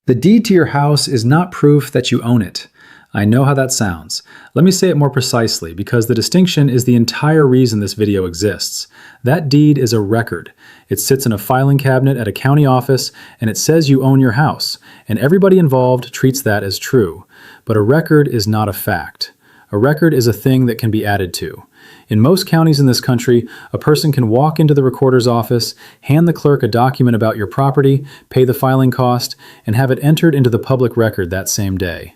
The deed to your house is not proof that you own it. I know how that sounds. Let me say it more precisely, because the distinction is the entire reason this video exists. That deed is a record. It sits in a filing cabinet at a county office, and it says you own your house, and everybody involved treats that as true. But a record is not a fact. A record is a thing that can be added to. In most counties in this country, a person can walk into the recorder's office, hand the clerk a document about your property, pay the filing cost, and have it entered into the public record that same day.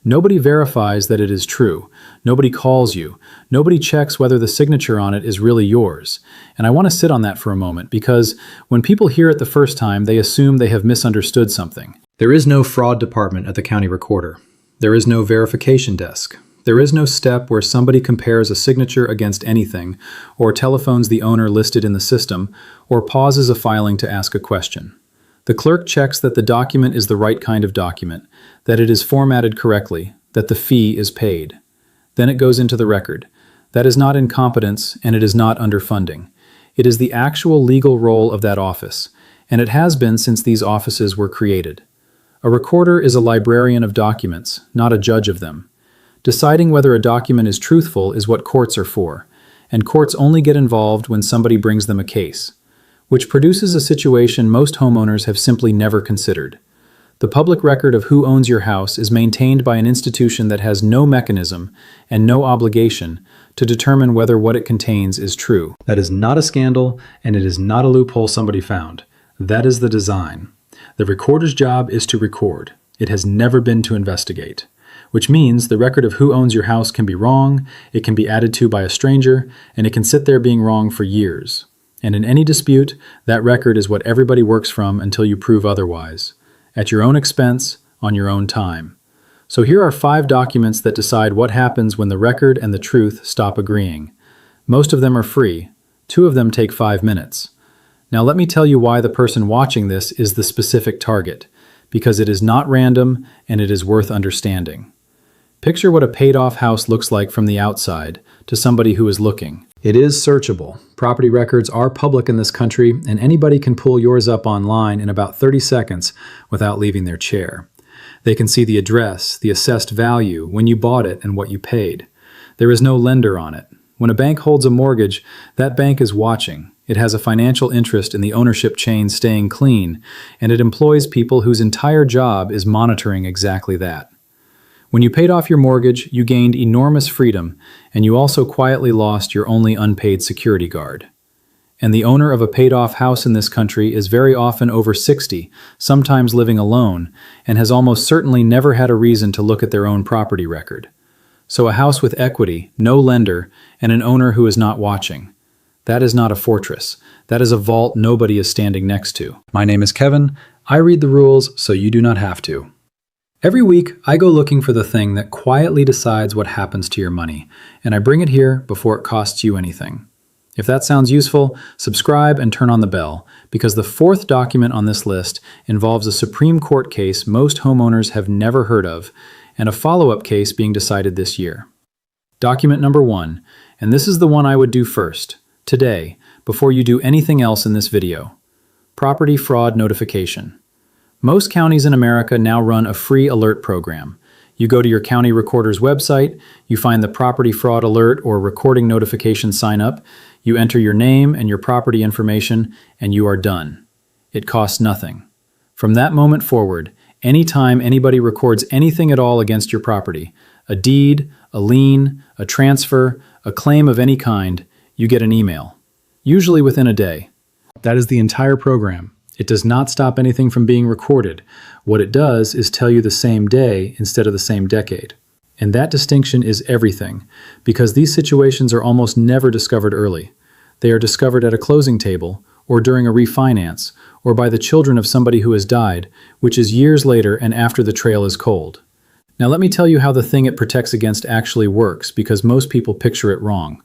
Nobody verifies that it is true. Nobody calls you. Nobody checks whether the signature on it is really yours. And I want to sit on that for a moment, because when people hear it the first time, they assume they have misunderstood something. There is no fraud department at the county recorder. There is no verification desk. There is no step where somebody compares a signature against anything, or telephones the owner listed in the system, or pauses a filing to ask a question. The clerk checks that the document is the right kind of document, that it is formatted correctly, that the fee is paid. Then it goes into the record. That is not incompetence, and it is not underfunding. It is the actual legal role of that office, and it has been since these offices were created. A recorder is a librarian of documents, not a judge of them. Deciding whether a document is truthful is what courts are for, and courts only get involved when somebody brings them a case, which produces a situation most homeowners have simply never considered. The public record of who owns your house is maintained by an institution that has no mechanism and no obligation to determine whether what it contains is true. That is not a scandal, and it is not a loophole somebody found. That is the design. The recorder's job is to record. It has never been to investigate. Which means the record of who owns your house can be wrong, it can be added to by a stranger, and it can sit there being wrong for years. And in any dispute, that record is what everybody works from until you prove otherwise. At your own expense, on your own time. So here are 5 documents that decide what happens when the record and the truth stop agreeing. Most of them are free. 2 of them take 5 minutes. Now let me tell you why the person watching this is the specific target. Because it is not random, and it is worth understanding. Picture what a paid-off house looks like from the outside to somebody who is looking. It is searchable. Property records are public in this country, and anybody can pull yours up online in about 30 seconds without leaving their chair. They can see the address, the assessed value, when you bought it, and what you paid. There is no lender on it. When a bank holds a mortgage, that bank is watching. It has a financial interest in the ownership chain staying clean, and it employs people whose entire job is monitoring exactly that. When you paid off your mortgage, you gained enormous freedom, and you also quietly lost your only unpaid security guard. And the owner of a paid-off house in this country is very often over 60, sometimes living alone, and has almost certainly never had a reason to look at their own property record. So a house with equity, no lender, and an owner who is not watching. That is not a fortress. That is a vault nobody is standing next to. My name is Kevin. I read the rules so you do not have to. Every week, I go looking for the thing that quietly decides what happens to your money, and I bring it here before it costs you anything. If that sounds useful, subscribe and turn on the bell, because the 4th document on this list involves a Supreme Court case most homeowners have never heard of, and a follow-up case being decided this year. Document number 1, and this is the one I would do first, today, before you do anything else in this video. Property fraud notification. Most counties in America now run a free alert program. You go to your county recorder's website, you find the property fraud alert or recording notification sign up, you enter your name and your property information, and you are done. It costs nothing. From that moment forward, anytime anybody records anything at all against your property, a deed, a lien, a transfer, a claim of any kind, you get an email, usually within a day. That is the entire program. It does not stop anything from being recorded. What it does is tell you the same day instead of the same decade. And that distinction is everything, because these situations are almost never discovered early. They are discovered at a closing table, or during a refinance, or by the children of somebody who has died, which is years later and after the trail is cold. Now let me tell you how the thing it protects against actually works, because most people picture it wrong.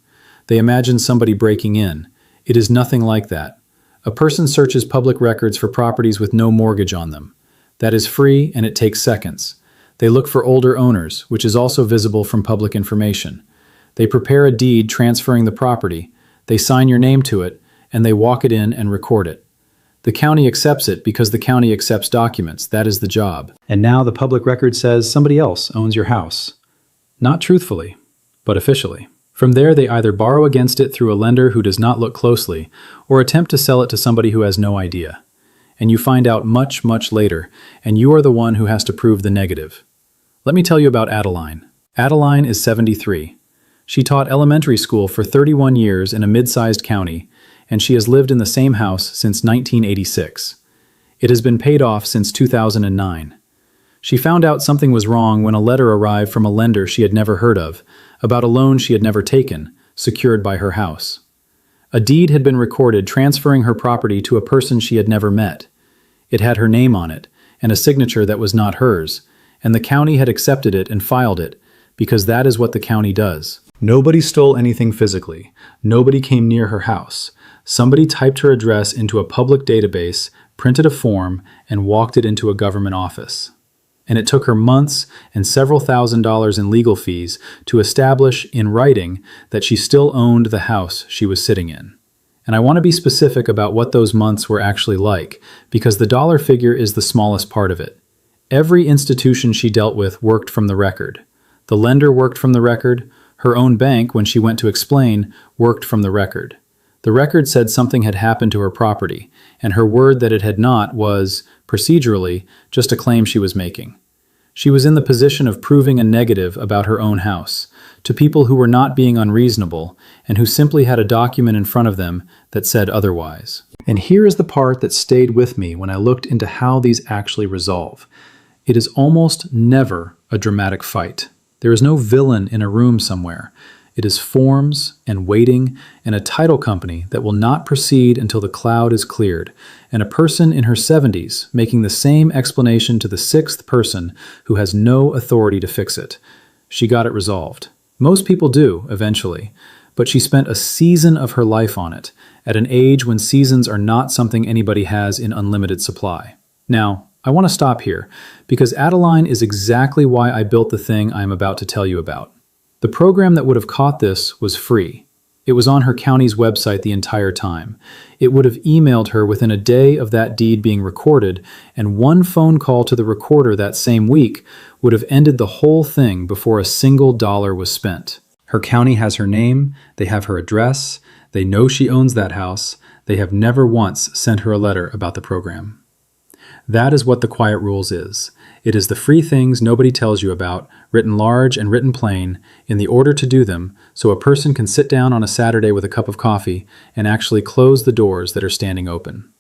They imagine somebody breaking in. It is nothing like that. A person searches public records for properties with no mortgage on them. That is free, and it takes seconds. They look for older owners, which is also visible from public information. They prepare a deed transferring the property, they sign your name to it, and they walk it in and record it. The county accepts it because the county accepts documents. That is the job. And now the public record says somebody else owns your house. Not truthfully, but officially. From there, they either borrow against it through a lender who does not look closely, or attempt to sell it to somebody who has no idea. And you find out much, much later, and you are the one who has to prove the negative. Let me tell you about Adeline. Adeline is 73. She taught elementary school for 31 years in a mid-sized county, and she has lived in the same house since 1986. It has been paid off since 2009. She found out something was wrong when a letter arrived from a lender she had never heard of, about a loan she had never taken, secured by her house. A deed had been recorded transferring her property to a person she had never met. It had her name on it, and a signature that was not hers, and the county had accepted it and filed it, because that is what the county does. Nobody stole anything physically. Nobody came near her house. Somebody typed her address into a public database, printed a form, and walked it into a government office. And it took her months and several $1,000s in legal fees to establish in writing that she still owned the house she was sitting in. And I want to be specific about what those months were actually like, because the dollar figure is the smallest part of it. Every institution she dealt with worked from the record. The lender worked from the record. Her own bank, when she went to explain, worked from the record. The record said something had happened to her property, and her word that it had not was, procedurally, just a claim she was making. She was in the position of proving a negative about her own house, to people who were not being unreasonable, and who simply had a document in front of them that said otherwise. And here is the part that stayed with me when I looked into how these actually resolve. It is almost never a dramatic fight. There is no villain in a room somewhere. It is forms and waiting and a title company that will not proceed until the cloud is cleared, and a person in her 70s making the same explanation to the sixth person who has no authority to fix it. She got it resolved. Most people do, eventually, but she spent a season of her life on it, at an age when seasons are not something anybody has in unlimited supply. Now, I want to stop here, because Adeline is exactly why I built the thing I am about to tell you about. The program that would have caught this was free. It was on her county's website the entire time. It would have emailed her within a day of that deed being recorded, and one phone call to the recorder that same week would have ended the whole thing before a single dollar was spent. Her county has her name, they have her address, they know she owns that house, they have never once sent her a letter about the program. That is what the Quiet Rules is. It is the free things nobody tells you about, written large and written plain, in the order to do them, so a person can sit down on a Saturday with a cup of coffee and actually close the doors that are standing open.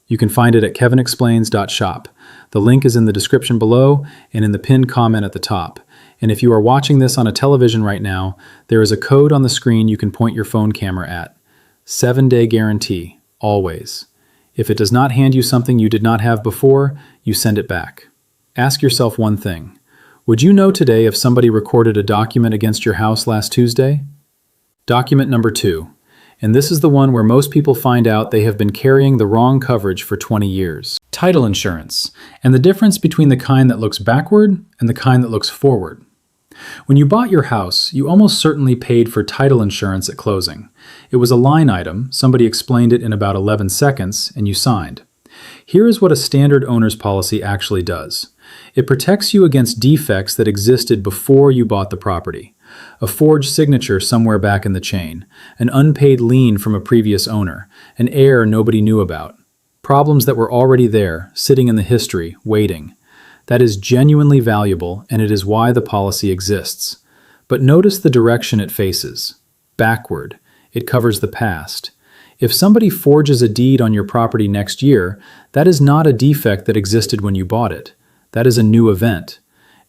You can find it at kevinexplains.shop. The link is in the description below and in the pinned comment at the top. And if you are watching this on a television right now, there is a code on the screen you can point your phone camera at. 7-day guarantee, always. If it does not hand you something you did not have before, you send it back. Ask yourself one thing. Would you know today if somebody recorded a document against your house last Tuesday? Document number 2. And this is the one where most people find out they have been carrying the wrong coverage for 20 years. Title insurance, and the difference between the kind that looks backward and the kind that looks forward. When you bought your house, you almost certainly paid for title insurance at closing. It was a line item, somebody explained it in about 11 seconds, and you signed. Here is what a standard owner's policy actually does. It protects you against defects that existed before you bought the property. A forged signature somewhere back in the chain, an unpaid lien from a previous owner, an error nobody knew about. Problems that were already there, sitting in the history, waiting. That is genuinely valuable, and it is why the policy exists. But notice the direction it faces. Backward. It covers the past. If somebody forges a deed on your property next year, that is not a defect that existed when you bought it. That is a new event.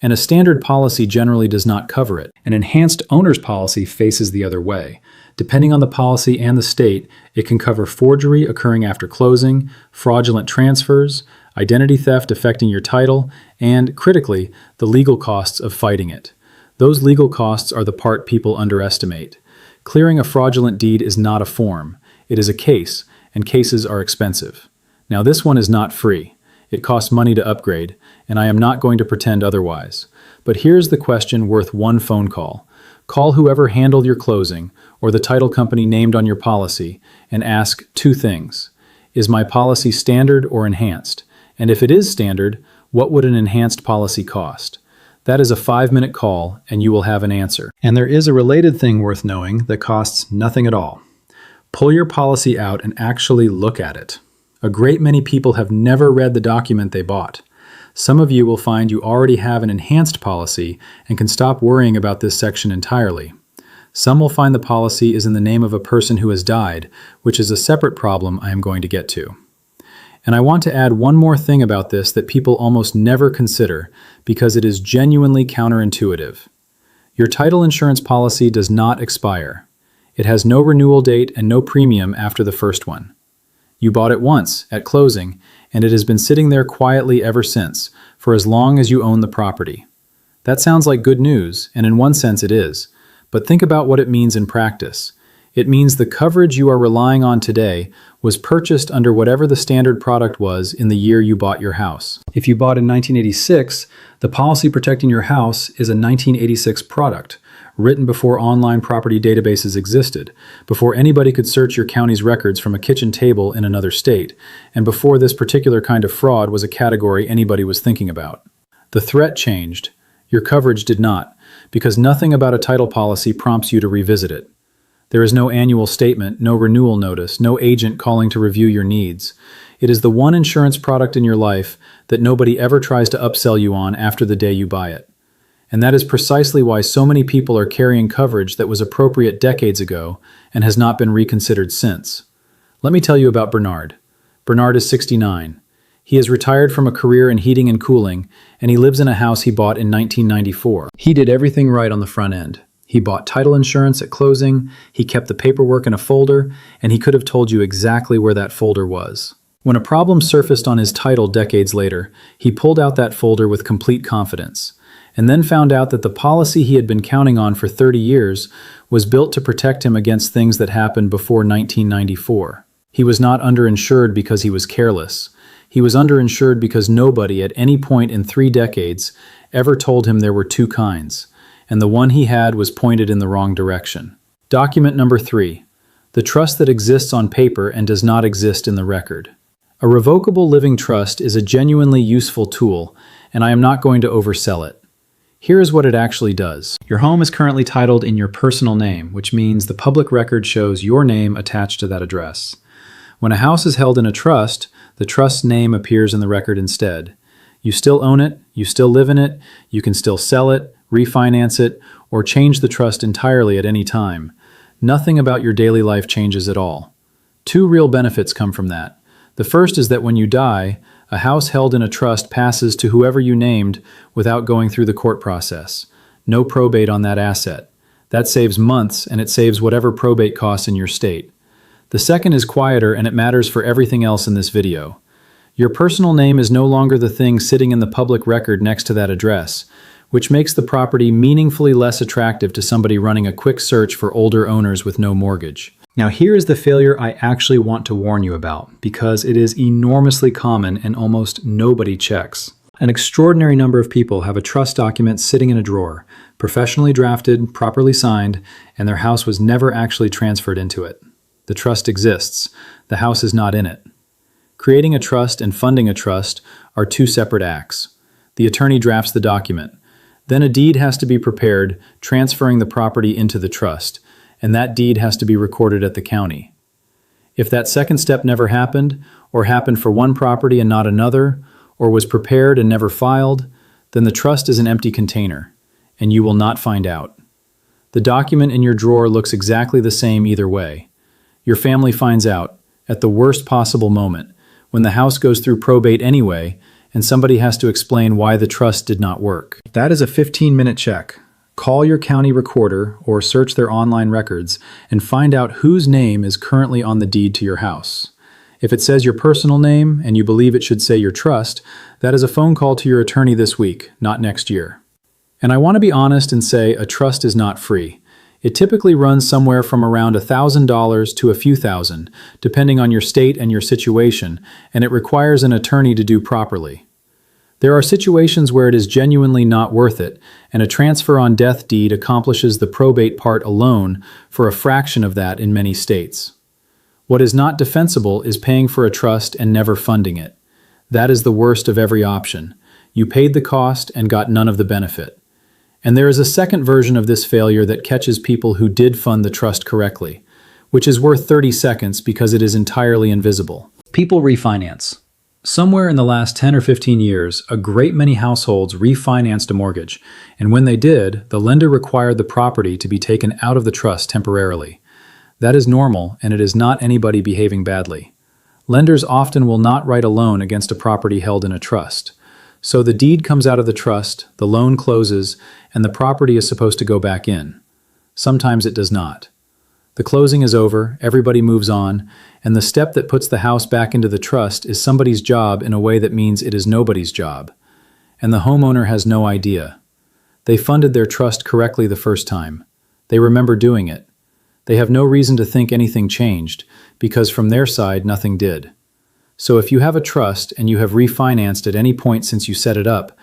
And a standard policy generally does not cover it. An enhanced owner's policy faces the other way. Depending on the policy and the state, it can cover forgery occurring after closing, fraudulent transfers, identity theft affecting your title, and, critically, the legal costs of fighting it. Those legal costs are the part people underestimate. Clearing a fraudulent deed is not a form. It is a case, and cases are expensive. Now, this one is not free. It costs money to upgrade, and I am not going to pretend otherwise. But here's the question worth one phone call. Call whoever handled your closing, or the title company named on your policy, and ask 2 things. Is my policy standard or enhanced? And if it is standard, what would an enhanced policy cost? That is a 5-minute call, and you will have an answer. And there is a related thing worth knowing that costs nothing at all. Pull your policy out and actually look at it. A great many people have never read the document they bought. Some of you will find you already have an enhanced policy and can stop worrying about this section entirely. Some will find the policy is in the name of a person who has died, which is a separate problem I am going to get to. And I want to add one more thing about this that people almost never consider because it is genuinely counterintuitive. Your title insurance policy does not expire. It has no renewal date and no premium after the first one. You bought it once, at closing, and it has been sitting there quietly ever since, for as long as you own the property. That sounds like good news, and in one sense it is. But think about what it means in practice. It means the coverage you are relying on today was purchased under whatever the standard product was in the year you bought your house. If you bought in 1986, the policy protecting your house is a 1986 product, written before online property databases existed, before anybody could search your county's records from a kitchen table in another state, and before this particular kind of fraud was a category anybody was thinking about. The threat changed. Your coverage did not, because nothing about a title policy prompts you to revisit it. There is no annual statement, no renewal notice, no agent calling to review your needs. It is the one insurance product in your life that nobody ever tries to upsell you on after the day you buy it. And that is precisely why so many people are carrying coverage that was appropriate decades ago and has not been reconsidered since. Let me tell you about Bernard. Bernard is 69. He is retired from a career in heating and cooling, and he lives in a house he bought in 1994. He did everything right on the front end. He bought title insurance at closing, he kept the paperwork in a folder, and he could have told you exactly where that folder was. When a problem surfaced on his title decades later, he pulled out that folder with complete confidence, and then found out that the policy he had been counting on for 30 years was built to protect him against things that happened before 1994. He was not underinsured because he was careless. He was underinsured because nobody at any point in 3 decades ever told him there were 2 kinds, and the one he had was pointed in the wrong direction. Document number 3, the trust that exists on paper and does not exist in the record. A revocable living trust is a genuinely useful tool, and I am not going to oversell it. Here is what it actually does. Your home is currently titled in your personal name, which means the public record shows your name attached to that address. When a house is held in a trust, the trust's name appears in the record instead. You still own it, you still live in it, you can still sell it, refinance it, or change the trust entirely at any time. Nothing about your daily life changes at all. 2 real benefits come from that. The first is that when you die, a house held in a trust passes to whoever you named without going through the court process. No probate on that asset. That saves months, and it saves whatever probate costs in your state. The second is quieter, and it matters for everything else in this video. Your personal name is no longer the thing sitting in the public record next to that address, which makes the property meaningfully less attractive to somebody running a quick search for older owners with no mortgage. Now here is the failure I actually want to warn you about, because it is enormously common and almost nobody checks. An extraordinary number of people have a trust document sitting in a drawer, professionally drafted, properly signed, and their house was never actually transferred into it. The trust exists. The house is not in it. Creating a trust and funding a trust are 2 separate acts. The attorney drafts the document. Then a deed has to be prepared, transferring the property into the trust, and that deed has to be recorded at the county. If that second step never happened, or happened for one property and not another, or was prepared and never filed, then the trust is an empty container, and you will not find out. The document in your drawer looks exactly the same either way. Your family finds out, at the worst possible moment, when the house goes through probate anyway, and somebody has to explain why the trust did not work. That is a 15-minute check. Call your county recorder or search their online records and find out whose name is currently on the deed to your house. If it says your personal name and you believe it should say your trust, that is a phone call to your attorney this week, not next year. And I want to be honest and say a trust is not free. It typically runs somewhere from around $1,000 to a few thousand, depending on your state and your situation, and it requires an attorney to do properly. There are situations where it is genuinely not worth it, and a transfer on death deed accomplishes the probate part alone for a fraction of that in many states. What is not defensible is paying for a trust and never funding it. That is the worst of every option. You paid the cost and got none of the benefit. And there is a second version of this failure that catches people who did fund the trust correctly, which is worth 30 seconds because it is entirely invisible. People refinance. Somewhere in the last 10 or 15 years, a great many households refinanced a mortgage, and when they did, the lender required the property to be taken out of the trust temporarily. That is normal, and it is not anybody behaving badly. Lenders often will not write a loan against a property held in a trust. So the deed comes out of the trust, the loan closes, and the property is supposed to go back in. Sometimes it does not. The closing is over, everybody moves on, and the step that puts the house back into the trust is somebody's job in a way that means it is nobody's job. And the homeowner has no idea. They funded their trust correctly the first time. They remember doing it. They have no reason to think anything changed, because from their side, nothing did. So if you have a trust and you have refinanced at any point since you set it up,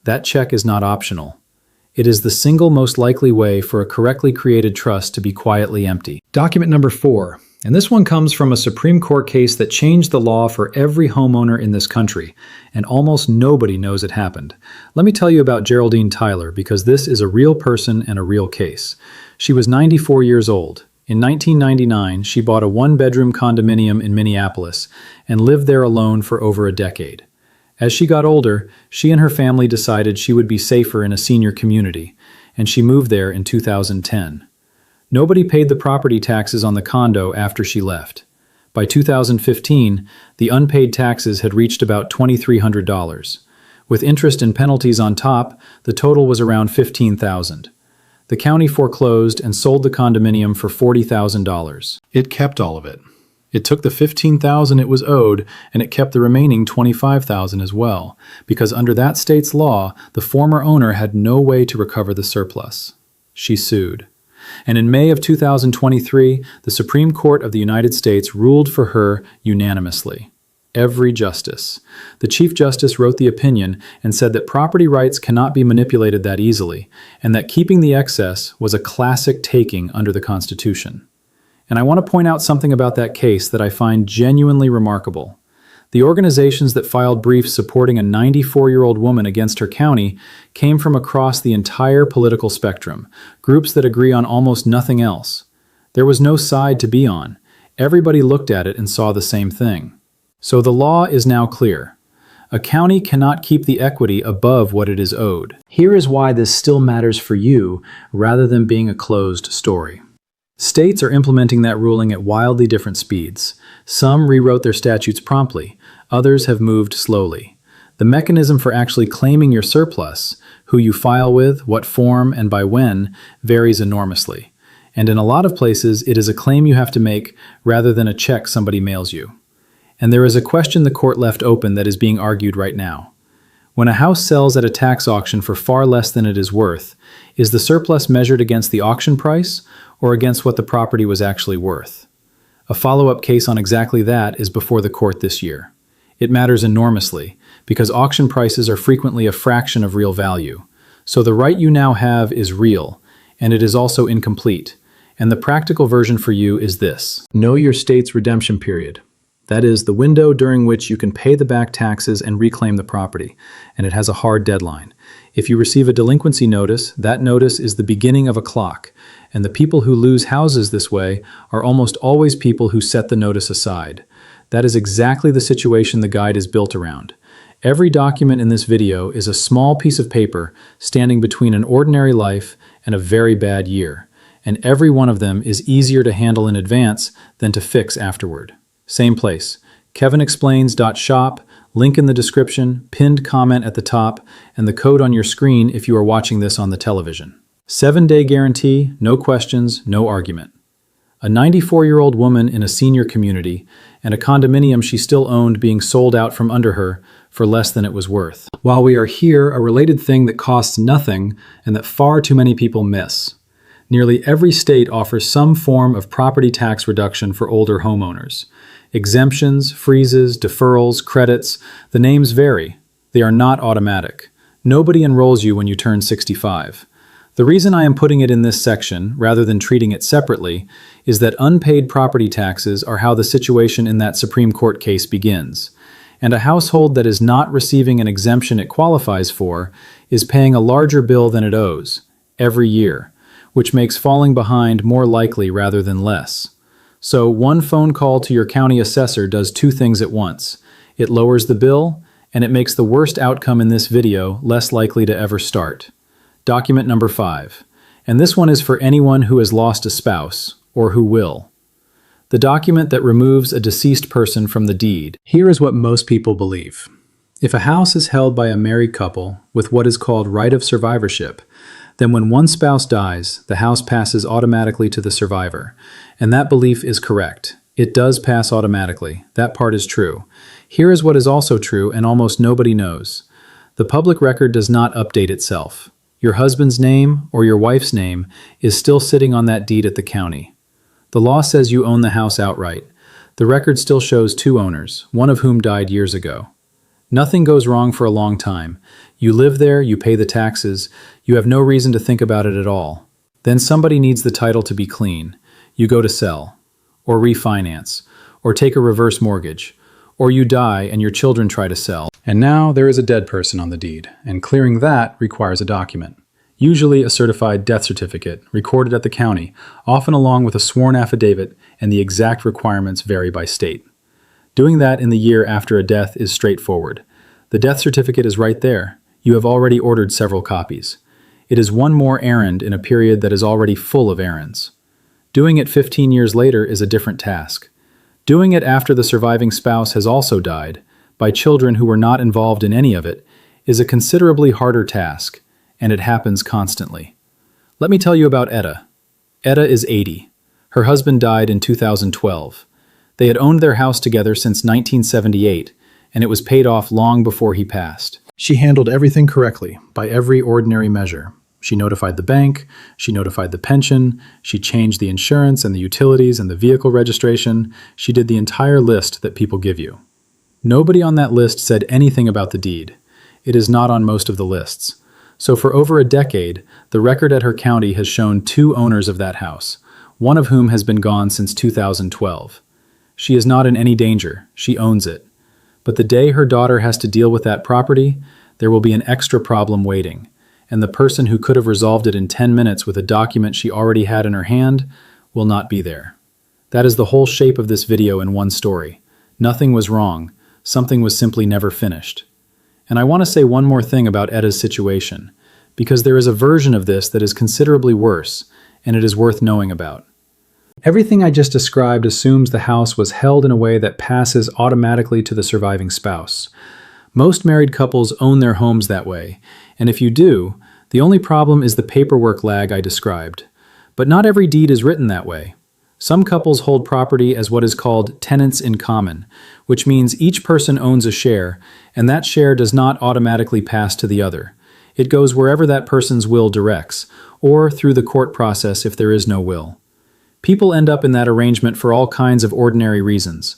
that check is not optional. It is the single most likely way for a correctly created trust to be quietly empty. Document number 4, and this one comes from a Supreme Court case that changed the law for every homeowner in this country, and almost nobody knows it happened. Let me tell you about Geraldine Tyler, because this is a real person and a real case. She was 94 years old. In 1999, she bought a one-bedroom condominium in Minneapolis and lived there alone for over a decade. As she got older, she and her family decided she would be safer in a senior community, and she moved there in 2010. Nobody paid the property taxes on the condo after she left. By 2015, the unpaid taxes had reached about $2,300. With interest and penalties on top, the total was around $15,000. The county foreclosed and sold the condominium for $40,000. It kept all of it. It took the $15,000 it was owed, and it kept the remaining $25,000 as well, because under that state's law, the former owner had no way to recover the surplus. She sued. And in May of 2023, the Supreme Court of the United States ruled for her unanimously. Every justice. The Chief Justice wrote the opinion and said that property rights cannot be manipulated that easily, and that keeping the excess was a classic taking under the Constitution. And I want to point out something about that case that I find genuinely remarkable. The organizations that filed briefs supporting a 94-year-old woman against her county came from across the entire political spectrum, groups that agree on almost nothing else. There was no side to be on. Everybody looked at it and saw the same thing. So the law is now clear. A county cannot keep the equity above what it is owed. Here is why this still matters for you rather than being a closed story. States are implementing that ruling at wildly different speeds. Some rewrote their statutes promptly, others have moved slowly. The mechanism for actually claiming your surplus, who you file with, what form, and by when, varies enormously. And in a lot of places, it is a claim you have to make rather than a check somebody mails you. And there is a question the court left open that is being argued right now. When a house sells at a tax auction for far less than it is worth, is the surplus measured against the auction price or against what the property was actually worth? A follow-up case on exactly that is before the court this year. It matters enormously because auction prices are frequently a fraction of real value. So the right you now have is real, and it is also incomplete. And the practical version for you is this. Know your state's redemption period. That is the window during which you can pay the back taxes and reclaim the property, and it has a hard deadline. If you receive a delinquency notice, that notice is the beginning of a clock, and the people who lose houses this way are almost always people who set the notice aside. That is exactly the situation the guide is built around. Every document in this video is a small piece of paper standing between an ordinary life and a very bad year, and every one of them is easier to handle in advance than to fix afterward. Same place, kevinexplains.shop, link in the description, pinned comment at the top, and the code on your screen if you are watching this on the television. 7-day guarantee, no questions, no argument. A 94-year-old woman in a senior community, and a condominium she still owned being sold out from under her for less than it was worth. While we are here, a related thing that costs nothing and that far too many people miss. Nearly every state offers some form of property tax reduction for older homeowners. Exemptions, freezes, deferrals, credits, the names vary. They are not automatic. Nobody enrolls you when you turn 65. The reason I am putting it in this section, rather than treating it separately, is that unpaid property taxes are how the situation in that Supreme Court case begins. And a household that is not receiving an exemption it qualifies for is paying a larger bill than it owes, every year, which makes falling behind more likely rather than less. So one phone call to your county assessor does two things at once. It lowers the bill, and it makes the worst outcome in this video less likely to ever start. Document number 5. And this one is for anyone who has lost a spouse, or who will. The document that removes a deceased person from the deed. Here is what most people believe. If a house is held by a married couple with what is called right of survivorship, then when one spouse dies, the house passes automatically to the survivor. And that belief is correct. It does pass automatically. That part is true. Here is what is also true and almost nobody knows. The public record does not update itself. Your husband's name or your wife's name is still sitting on that deed at the county. The law says you own the house outright. The record still shows 2 owners, one of whom died years ago. Nothing goes wrong for a long time. You live there, you pay the taxes, you have no reason to think about it at all. Then somebody needs the title to be clean. You go to sell, or refinance, or take a reverse mortgage, or you die and your children try to sell. And now there is a dead person on the deed, and clearing that requires a document. Usually a certified death certificate, recorded at the county, often along with a sworn affidavit, and the exact requirements vary by state. Doing that in the year after a death is straightforward. The death certificate is right there. You have already ordered several copies. It is one more errand in a period that is already full of errands. Doing it 15 years later is a different task. Doing it after the surviving spouse has also died, by children who were not involved in any of it, is a considerably harder task, and it happens constantly. Let me tell you about Etta. Etta is 80. Her husband died in 2012. They had owned their house together since 1978, and it was paid off long before he passed. She handled everything correctly, by every ordinary measure. She notified the bank, she notified the pension, she changed the insurance and the utilities and the vehicle registration. She did the entire list that people give you. Nobody on that list said anything about the deed. It is not on most of the lists. So for over a decade, the record at her county has shown 2 owners of that house, one of whom has been gone since 2012. She is not in any danger. She owns it. But the day her daughter has to deal with that property, there will be an extra problem waiting, and the person who could have resolved it in 10 minutes with a document she already had in her hand will not be there. That is the whole shape of this video in one story. Nothing was wrong. Something was simply never finished. And I want to say one more thing about Etta's situation, because there is a version of this that is considerably worse, and it is worth knowing about. Everything I just described assumes the house was held in a way that passes automatically to the surviving spouse. Most married couples own their homes that way, and if you do, the only problem is the paperwork lag I described. But not every deed is written that way. Some couples hold property as what is called tenants in common, which means each person owns a share, and that share does not automatically pass to the other. It goes wherever that person's will directs, or through the court process if there is no will. People end up in that arrangement for all kinds of ordinary reasons.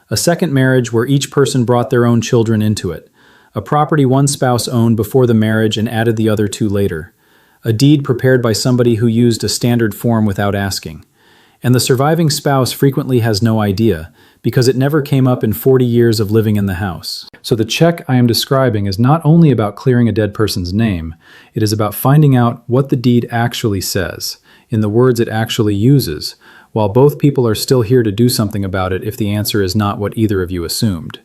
A second marriage where each person brought their own children into it. A property one spouse owned before the marriage and added the other 2 later. A deed prepared by somebody who used a standard form without asking. And the surviving spouse frequently has no idea, because it never came up in 40 years of living in the house. So the check I am describing is not only about clearing a dead person's name, it is about finding out what the deed actually says, in the words it actually uses, while both people are still here to do something about it if the answer is not what either of you assumed.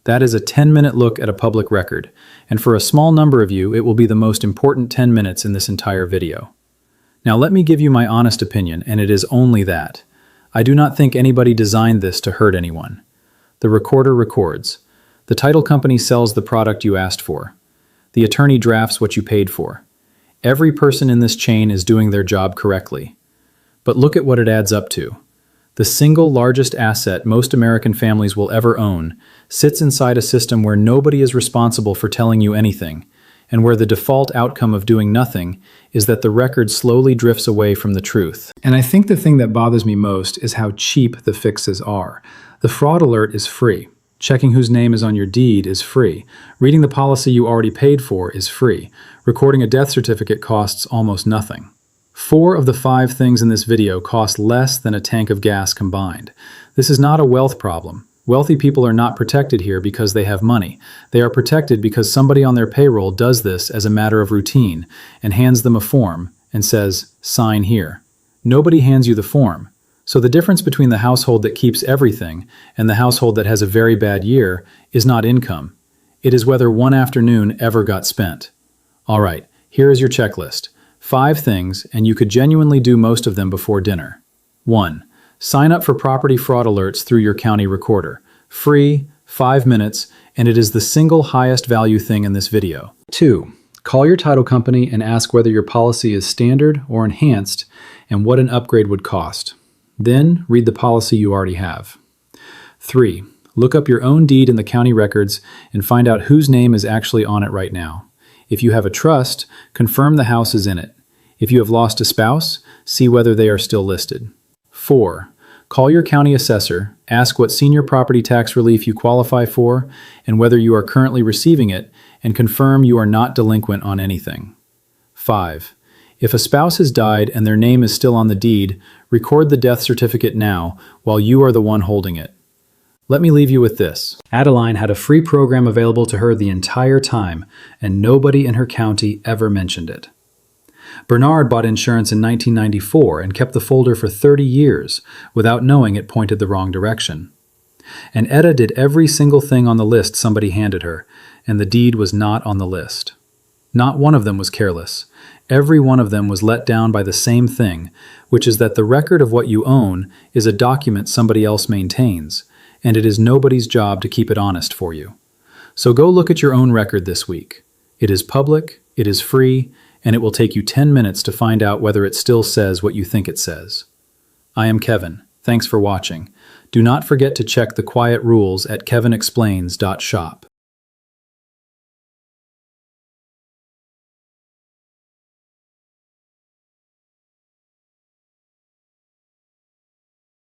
That is a 10-minute look at a public record, and for a small number of you, it will be the most important 10 minutes in this entire video. Now let me give you my honest opinion, and it is only that. I do not think anybody designed this to hurt anyone. The recorder records. The title company sells the product you asked for. The attorney drafts what you paid for. Every person in this chain is doing their job correctly. But look at what it adds up to. The single largest asset most American families will ever own sits inside a system where nobody is responsible for telling you anything, and where the default outcome of doing nothing is that the record slowly drifts away from the truth. And I think the thing that bothers me most is how cheap the fixes are. The fraud alert is free. Checking whose name is on your deed is free. Reading the policy you already paid for is free. Recording a death certificate costs almost nothing. 4 of the 5 things in this video cost less than a tank of gas combined. This is not a wealth problem. Wealthy people are not protected here because they have money. They are protected because somebody on their payroll does this as a matter of routine and hands them a form and says, "Sign here." Nobody hands you the form. So the difference between the household that keeps everything and the household that has a very bad year is not income. It is whether one afternoon ever got spent. All right, here is your checklist. 5 things, and you could genuinely do most of them before dinner. 1. Sign up for property fraud alerts through your county recorder. Free, 5 minutes, and it is the single highest value thing in this video. 2. Call your title company and ask whether your policy is standard or enhanced and what an upgrade would cost. Then read the policy you already have. 3. Look up your own deed in the county records and find out whose name is actually on it right now. If you have a trust, confirm the house is in it. If you have lost a spouse, see whether they are still listed. 4. Call your county assessor, ask what senior property tax relief you qualify for and whether you are currently receiving it, and confirm you are not delinquent on anything. 5. If a spouse has died and their name is still on the deed, record the death certificate now while you are the one holding it. Let me leave you with this. Adeline had a free program available to her the entire time, and nobody in her county ever mentioned it. Bernard bought insurance in 1994 and kept the folder for 30 years without knowing it pointed the wrong direction. And Etta did every single thing on the list somebody handed her, and the deed was not on the list. Not one of them was careless. Every one of them was let down by the same thing, which is that the record of what you own is a document somebody else maintains, and it is nobody's job to keep it honest for you. So go look at your own record this week. It is public, it is free, and it will take you 10 minutes to find out whether it still says what you think it says. I am Kevin. Thanks for watching. Do not forget to check the quiet rules at kevinexplains.shop.